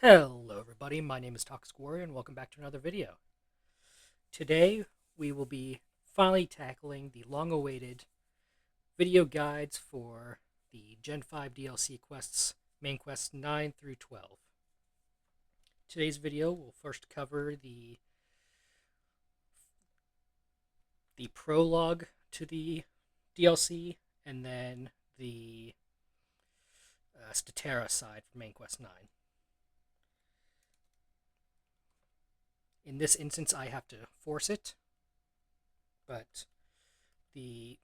Hello everybody, my name is Toxic Warrior and welcome back to another video. Today we will be finally tackling the long-awaited video guides for the Gen 5 DLC quests, main quests 9 through 12. Today's video will first cover the prologue to the DLC and then the Statera side for main quest 9. In this instance, I have to force it, but the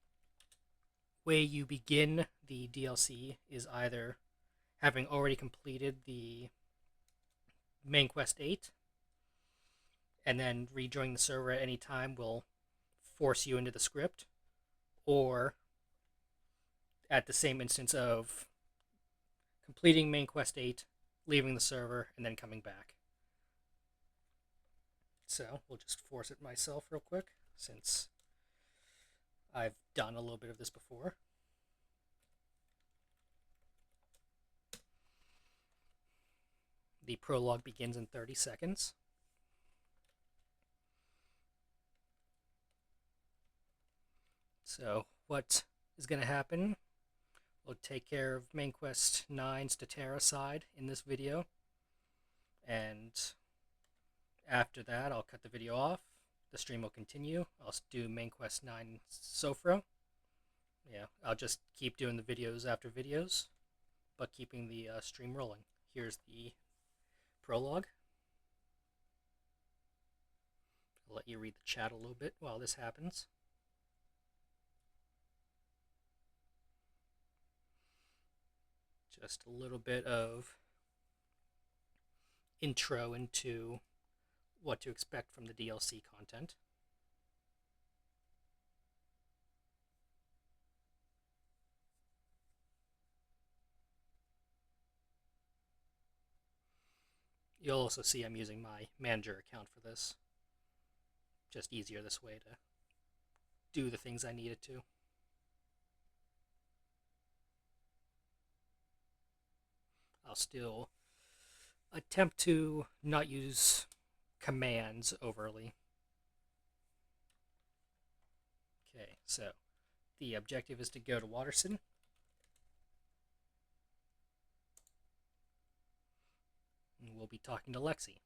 way you begin the DLC is either having already completed the main quest 8, and then rejoining the server at any time will force you into the script, or at the same instance of completing main quest 8, leaving the server, and then coming back. So we'll just force it myself real quick, since I've done a little bit of this before. The prologue begins in 30 seconds. So what is going to happen? We'll take care of main quest 9 Statera side in this video, and after that I'll cut the video off. The stream will continue. I'll do main quest 9 Sofra. Yeah, I'll just keep doing the videos after videos, but keeping the stream rolling. Here's the prologue. I'll let you read the chat a little bit while this happens. Just a little bit of intro into what to expect from the DLC content. You'll also see I'm using my manager account for this. Just easier this way to do the things I needed to. I'll still attempt to not use commands overly. Okay, so the objective is to go to Waterson. And we'll be talking to Lexi.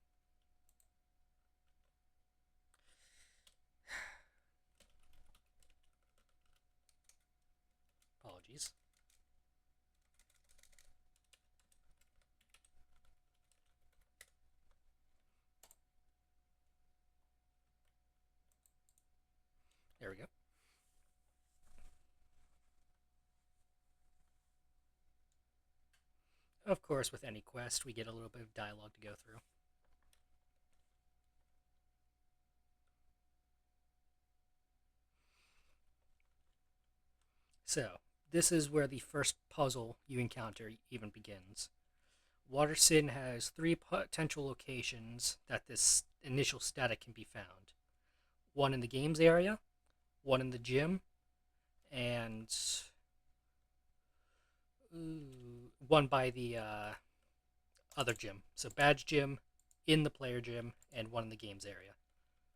Apologies. There we go. Of course, with any quest, we get a little bit of dialogue to go through. So, this is where the first puzzle you encounter even begins. Waterson has 3 potential locations that this initial static can be found. One in the games area, one in the gym, and one by the other gym. So badge gym, in the player gym, and one in the games area.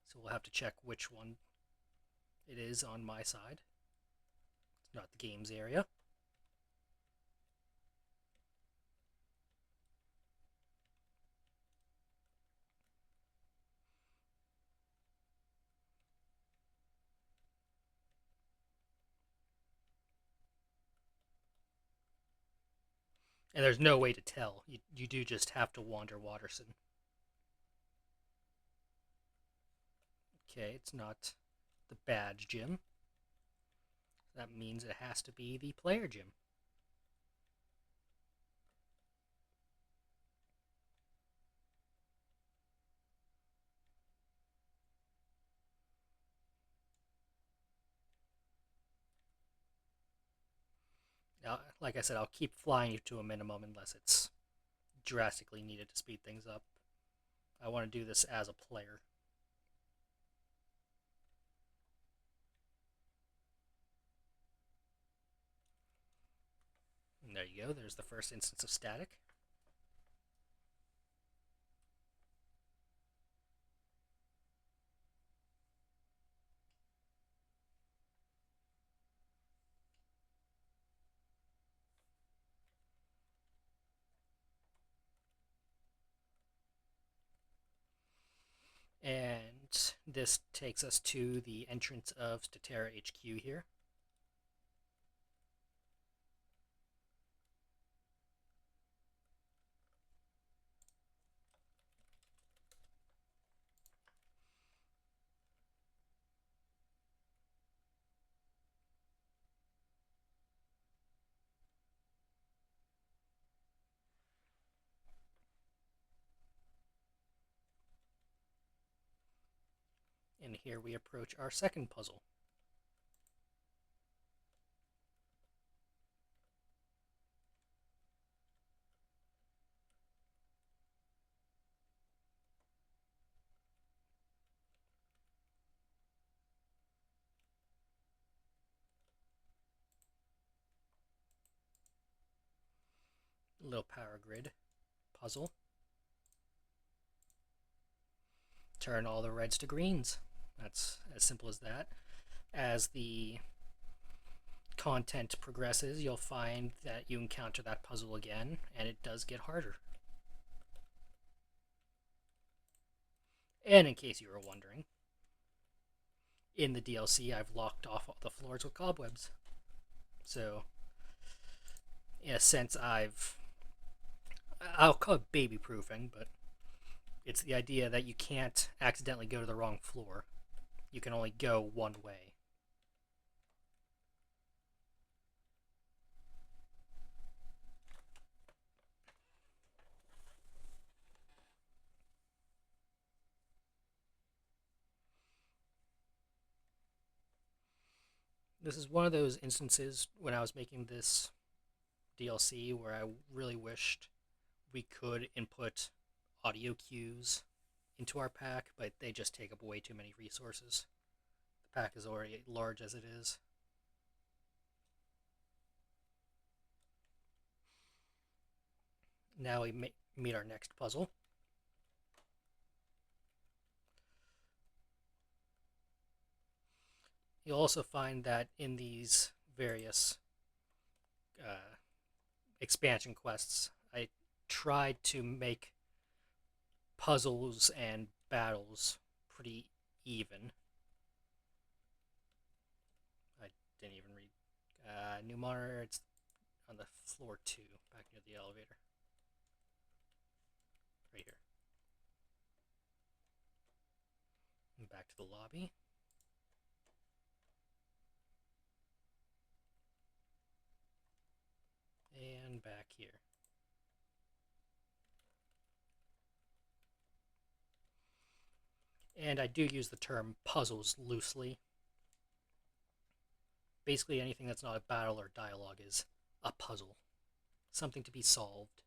So we'll have to check which one it is on my side. It's not the games area. And there's no way to tell. You do just have to wander Waterson. Okay, it's not the badge gym. That means it has to be the player gym. Now, like I said, I'll keep flying you to a minimum unless it's drastically needed to speed things up. I want to do this as a player. And there you go, there's the first instance of static. And this takes us to the entrance of Statera HQ here. And here we approach our second puzzle. Little power grid puzzle. Turn all the reds to greens. That's as simple as that. As the content progresses, you'll find that you encounter that puzzle again, and it does get harder. And in case you were wondering, in the DLC, I've locked off all the floors with cobwebs. So, in a sense, I'll call it baby proofing, but it's the idea that you can't accidentally go to the wrong floor. You can only go one way. This is one of those instances when I was making this DLC where I really wished we could input audio cues into our pack, but they just take up way too many resources. The pack is already large as it is. Now we meet our next puzzle. You'll also find that in these various expansion quests, I tried to make puzzles and battles pretty even. I didn't even read. New monitor, it's on the floor 2, back near the elevator. Right here. And back to the lobby. And back here. And I do use the term puzzles loosely. Basically anything that's not a battle or dialogue is a puzzle. Something to be solved.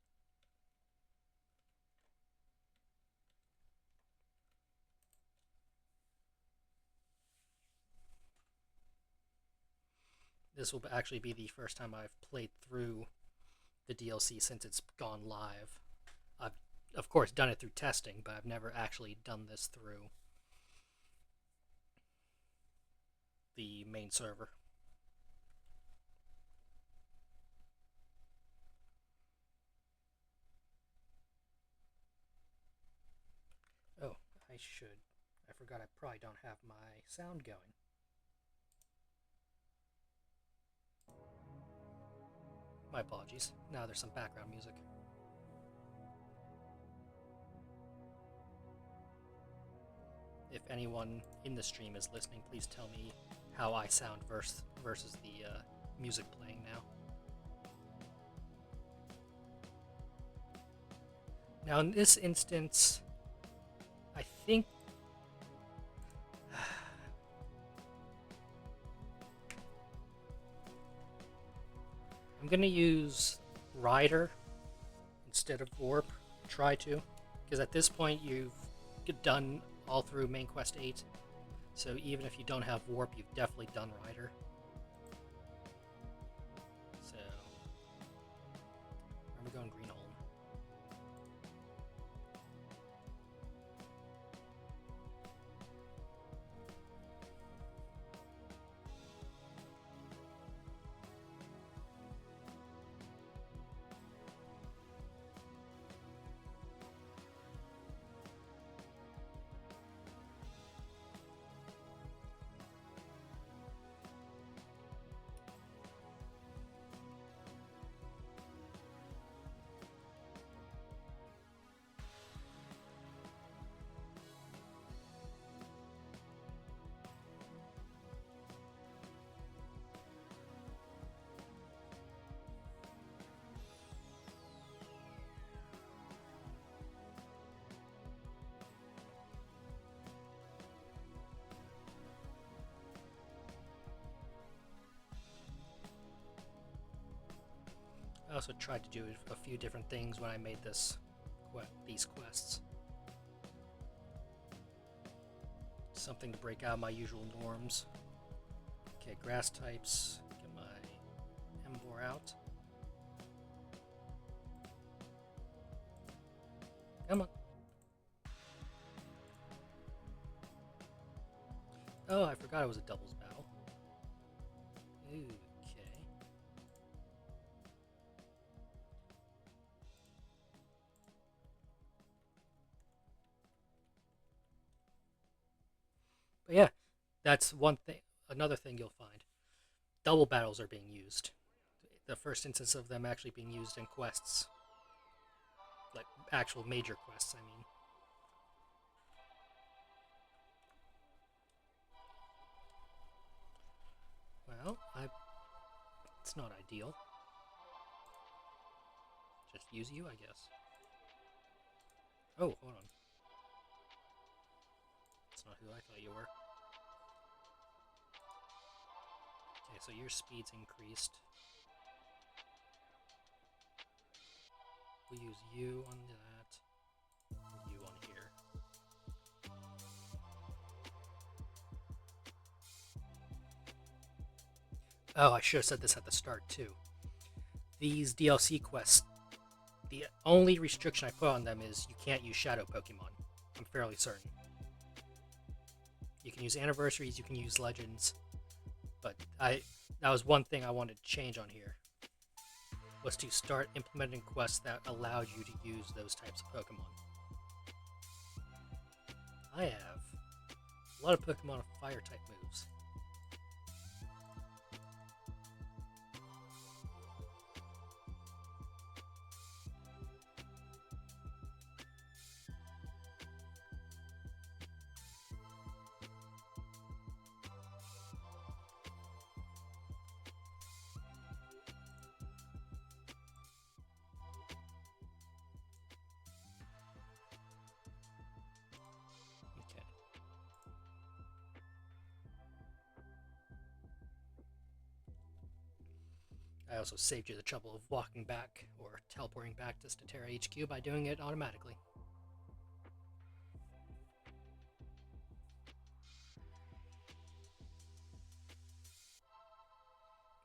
This will actually be the first time I've played through the DLC since it's gone live. I've, of course, done it through testing, but I've never actually done this through the main server. Oh, I should. I forgot I probably don't have my sound going. My apologies. Now there's some background music. If anyone in the stream is listening, please tell me how I sound versus the music playing now. Now in this instance, I think I'm going to use Rider instead of Warp. Try to. Because at this point you've done all through Main Quest 8. So even if you don't have Warp, you've definitely done Rider. So, remember going Green Hole. also tried to do a few different things when I made these quests. Something to break out of my usual norms. Okay, grass types. Get my Embor out. Come on. Oh, I forgot it was a doubles battle. Okay. But yeah, that's one thing. Another thing you'll find. Double battles are being used. The first instance of them actually being used in quests. Like actual major quests, I mean. Well, it's not ideal. Just use you, I guess. Oh, hold on. That's not who I thought you were. Okay, so your speed's increased. We'll use you on that. You on here. Oh, I should have said this at the start, too. These DLC quests, the only restriction I put on them is you can't use shadow Pokemon. I'm fairly certain. You can use anniversaries, you can use legends, but that was one thing I wanted to change on here, was to start implementing quests that allowed you to use those types of Pokemon. I have a lot of Pokemon with fire type moves. Okay. I also saved you the trouble of walking back or teleporting back to Statera HQ by doing it automatically.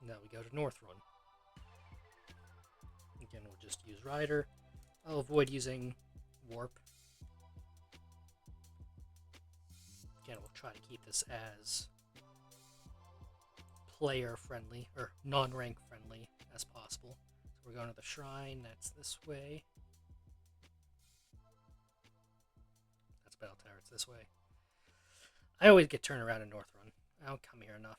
Now we go to North Run. Again, we'll just use Rider. I'll avoid using Warp. Again, we'll try to keep this as player friendly, or non-rank friendly as possible. So we're going to the shrine, that's this way. That's Battle Tower, it's this way. I always get turned around in North Run. I don't come here enough.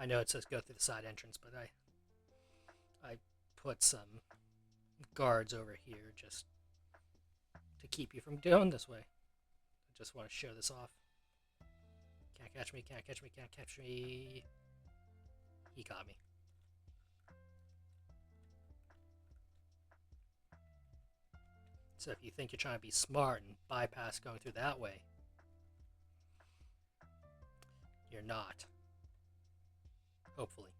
I know it says go through the side entrance, but I put some guards over here just to keep you from going this way. I just want to show this off. Can't catch me, can't catch me, can't catch me. He caught me. So if you think you're trying to be smart and bypass going through that way, you're not. Hopefully.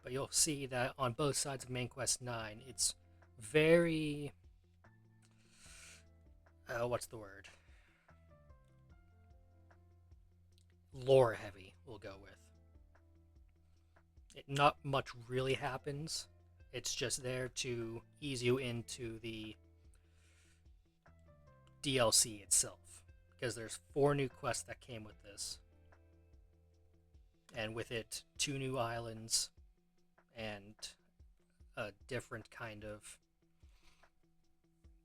But you'll see that on both sides of Main Quest 9, it's very... what's the word? Lore heavy, we'll go with. Not much really happens. It's just there to ease you into the DLC itself. Because there's 4 new quests that came with this. And with it, 2 new islands and a different kind of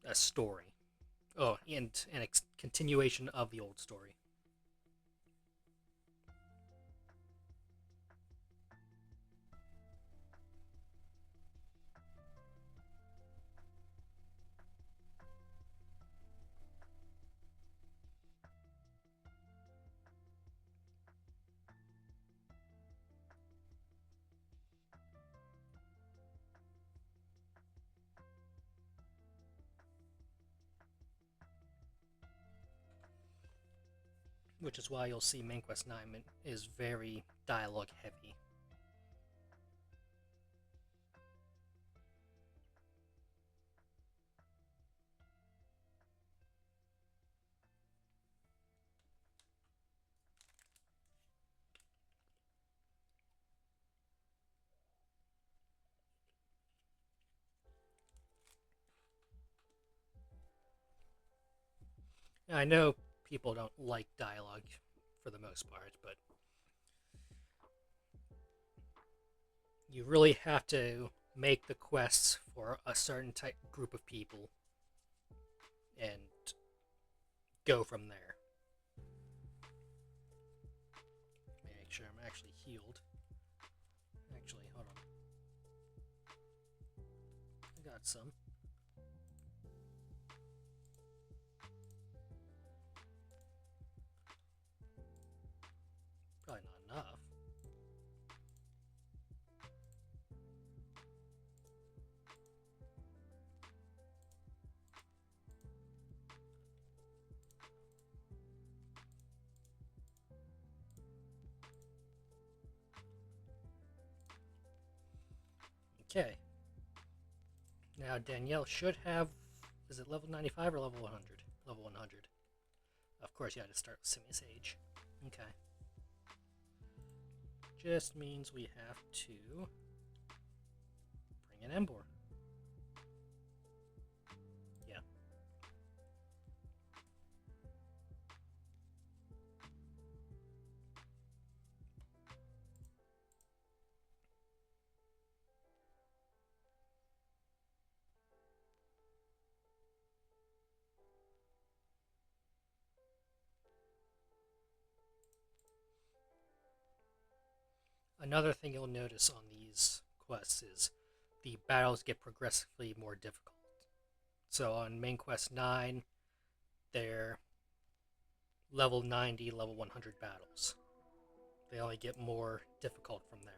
a story. Oh, and a continuation of the old story. which is why you'll see Main Quest 9 is very dialogue heavy. I know people don't like dialogue for the most part, but you really have to make the quests for a certain type group of people and go from there. Make sure I'm actually healed. Actually, hold on. I got some. Probably not enough. Okay. Now Danielle should have, is it level 95 or level 100? Level 100. Of course you had to start with Simius Age. Okay. Just means we have to bring in Embor. Yeah. Another thing you'll notice on these quests is the battles get progressively more difficult. So on Main Quest 9, they're level 90, level 100 battles. They only get more difficult from there.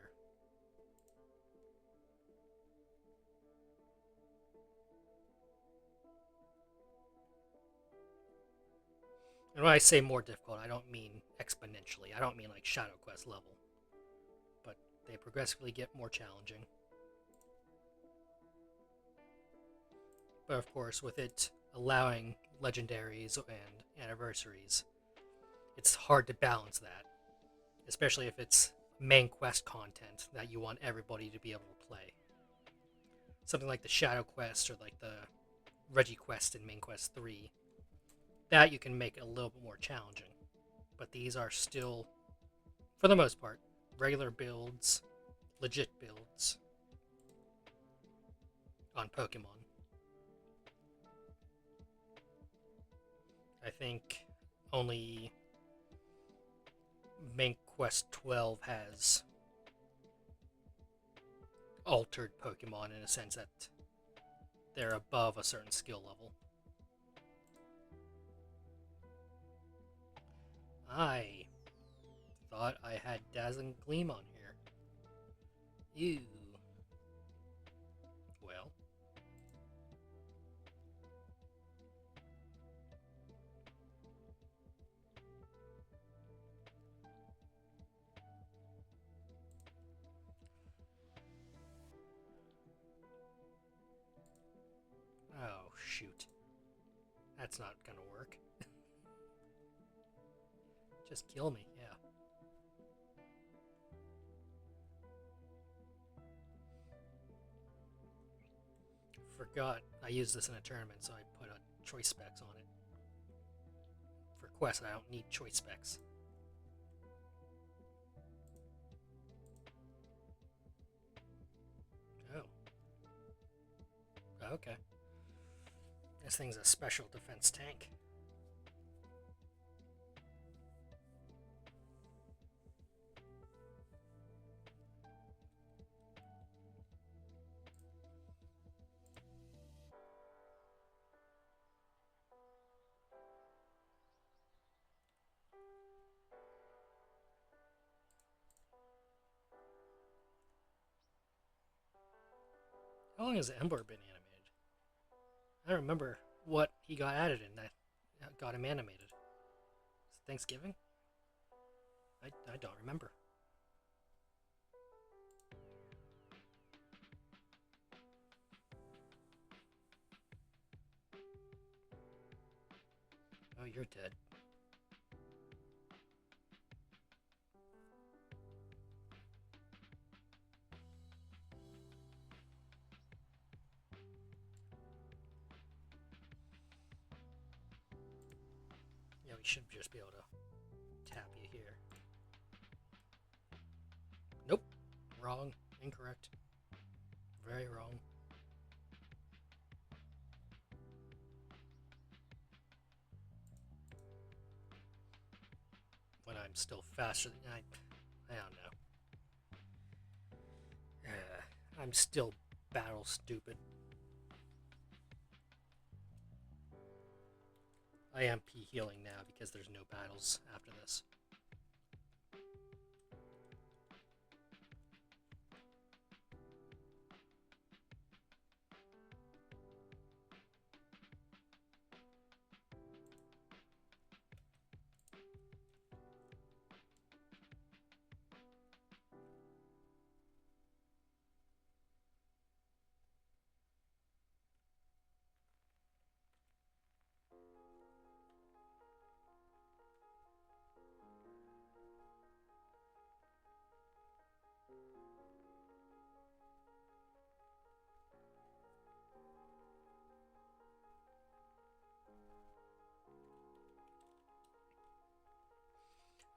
And when I say more difficult, I don't mean exponentially. I don't mean like Shadow Quest level. But they progressively get more challenging. But of course, with it allowing legendaries and anniversaries, it's hard to balance that. Especially if it's main quest content that you want everybody to be able to play. Something like the Shadow Quest or like the Reggie Quest in Main Quest 3. That you can make a little bit more challenging. But these are still, for the most part, regular builds, legit builds on Pokemon. I think only Main Quest 12 has altered Pokemon in a sense that they're above a certain skill level. I thought I had Dazzling Gleam on here. Ew. Well. Oh, shoot. That's not gonna work. Just kill me, yeah. Forgot I used this in a tournament, so I put a choice specs on it. For quests, I don't need choice specs. Oh. Okay. This thing's a special defense tank. How long has Ember been animated? I don't remember what he got added in that got him animated. Is it Thanksgiving? I don't remember. Oh, you're dead. Yeah, we should just be able to tap you here. Nope. Wrong. Incorrect. Very wrong. When I'm still faster than I don't know. I'm still battle stupid. I am P healing now because there's no battles after this.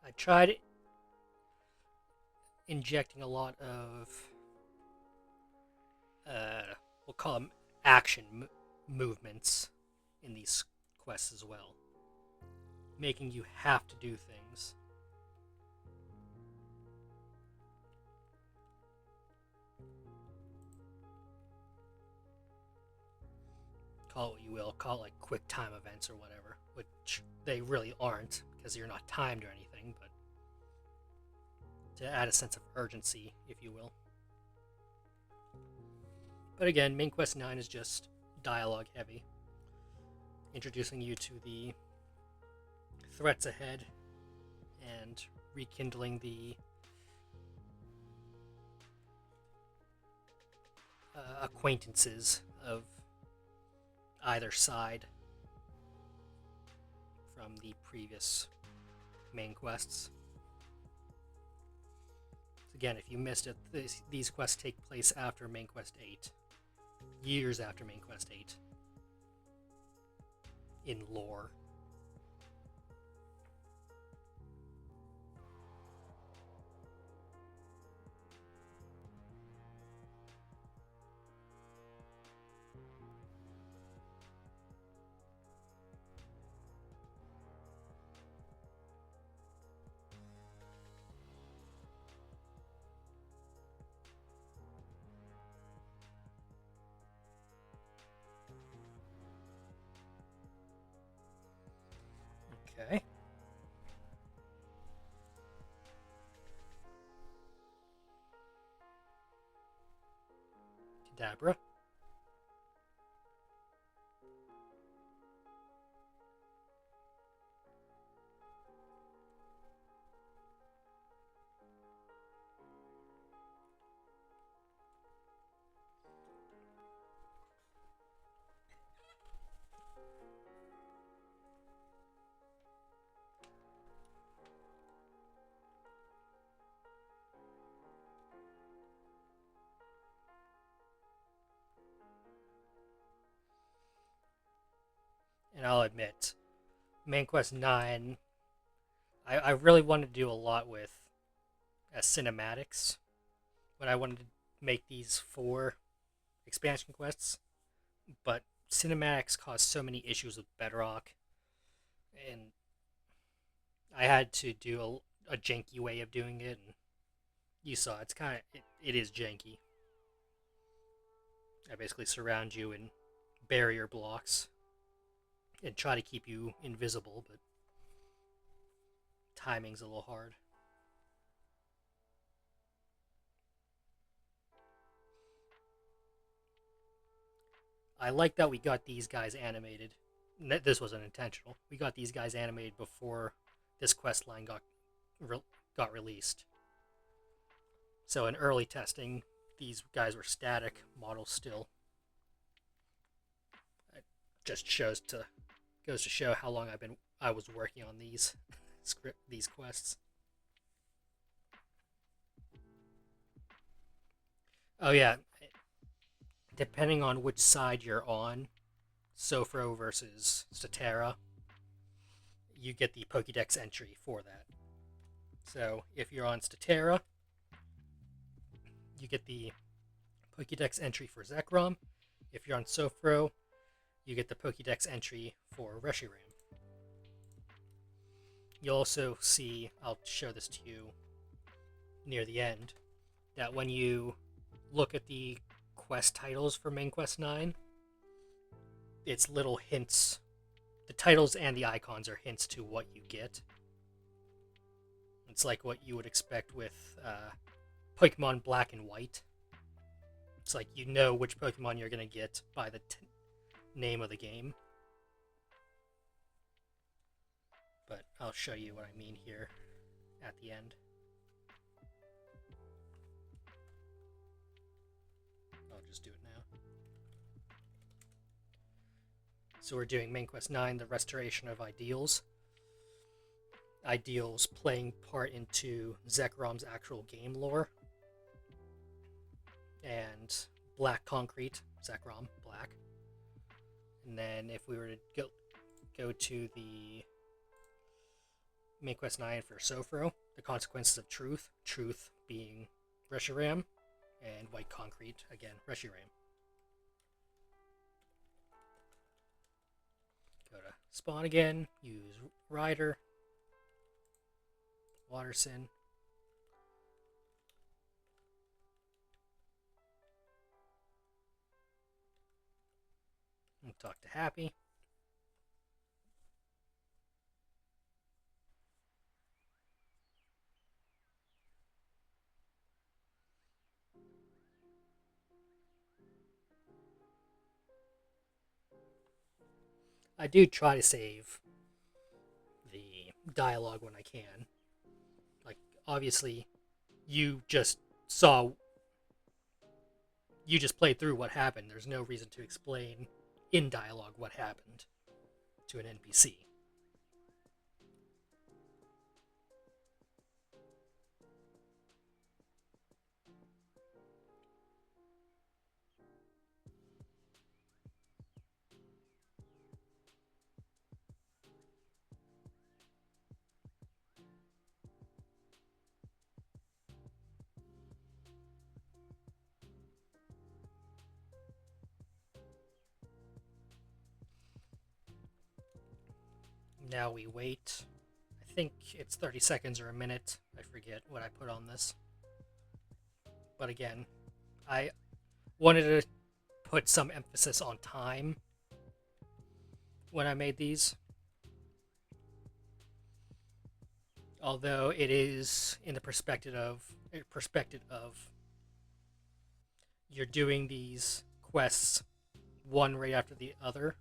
I tried injecting a lot of, we'll call them action movements in these quests as well, making you have to do things. Call it what you will, call it like quick time events or whatever, which they really aren't because you're not timed or anything, but to add a sense of urgency, if you will. But again, main quest 9 is just dialogue heavy, introducing you to the threats ahead and rekindling the acquaintances of either side from the previous main quests. Again, if you missed it, these quests take place after main quest 8, years after main quest 8 in lore. Okay. Kadabra. And I'll admit, main quest 9, I really wanted to do a lot with cinematics when I wanted to make these 4 expansion quests, but cinematics caused so many issues with Bedrock, and I had to do a janky way of doing it, and you saw it's kind of it is janky. I basically surround you in barrier blocks and try to keep you invisible, but timing's a little hard. I like that we got these guys animated. This wasn't intentional. We got these guys animated before this quest line got got released. So in early testing, these guys were static models still. It just goes to show how long I was working on these these quests. Oh yeah, depending on which side you're on, Sofro versus Statera, you get the Pokédex entry for that. So if you're on Statera, you get the Pokédex entry for Zekrom. If you're on Sofro, you get the Pokédex entry for Reshiram. You'll also see, I'll show this to you near the end, that when you look at the quest titles for Main Quest 9, it's little hints. The titles and the icons are hints to what you get. It's like what you would expect with Pokemon Black and White. It's like you know which Pokemon you're going to get by the name of the game. But I'll show you what I mean here at the end. I'll just do it now. So we're doing Main Quest 9, the Restoration of Ideals. Ideals playing part into Zekrom's actual game lore. And Black Concrete, Zekrom, Black. And then if we were to go to the Main Quest 9 for Sofro, the Consequences of Truth, Truth being Reshiram, and White Concrete, again, Reshiram. Go to spawn again, use Rider, Waterson. And talk to Happy. I do try to save the dialogue when I can. Like, obviously, you just played through what happened. There's no reason to explain in dialogue what happened to an NPC. Now we wait. I think it's 30 seconds or a minute. I forget what I put on this. But again, I wanted to put some emphasis on time when I made these. Although it is in the perspective of you're doing these quests one right after the other.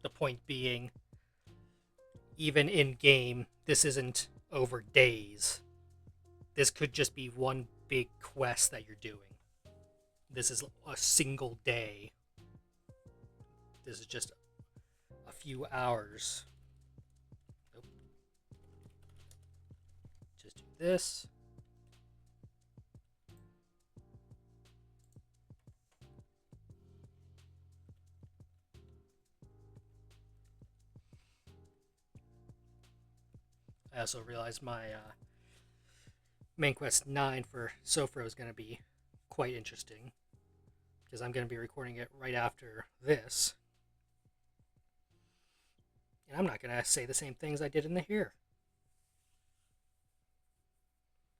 The point being, even in game, this isn't over days. This could just be one big quest that you're doing. This is a single day. This is just a few hours. Nope. Just do this. I also realized my Main Quest 9 for Sofro is going to be quite interesting, because I'm going to be recording it right after this. And I'm not going to say the same things I did in the here.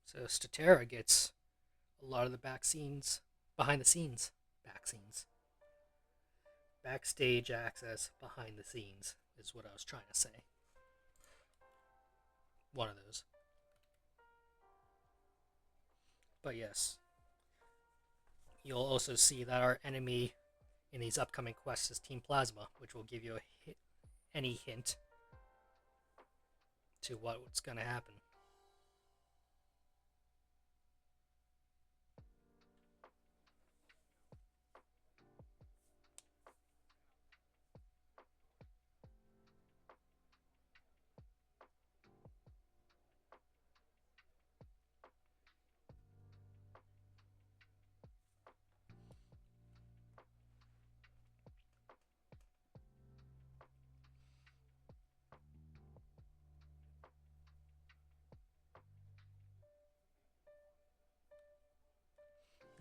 So Statera gets a lot of the behind the scenes back scenes. Backstage access behind the scenes is what I was trying to say. One of those. But yes, you'll also see that our enemy in these upcoming quests is Team Plasma, which will give you any hint to what's going to happen.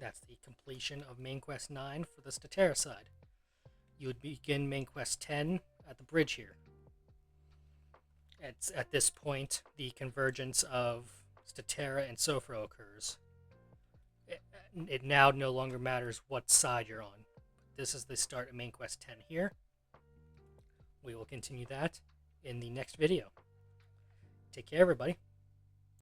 That's the completion of main quest 9 for the Statera side. You would begin main quest 10 at the bridge here. At this point, the convergence of Statera and Sofro occurs. It now no longer matters what side you're on. This is the start of main quest 10 here. We will continue that in the next video. Take care, everybody.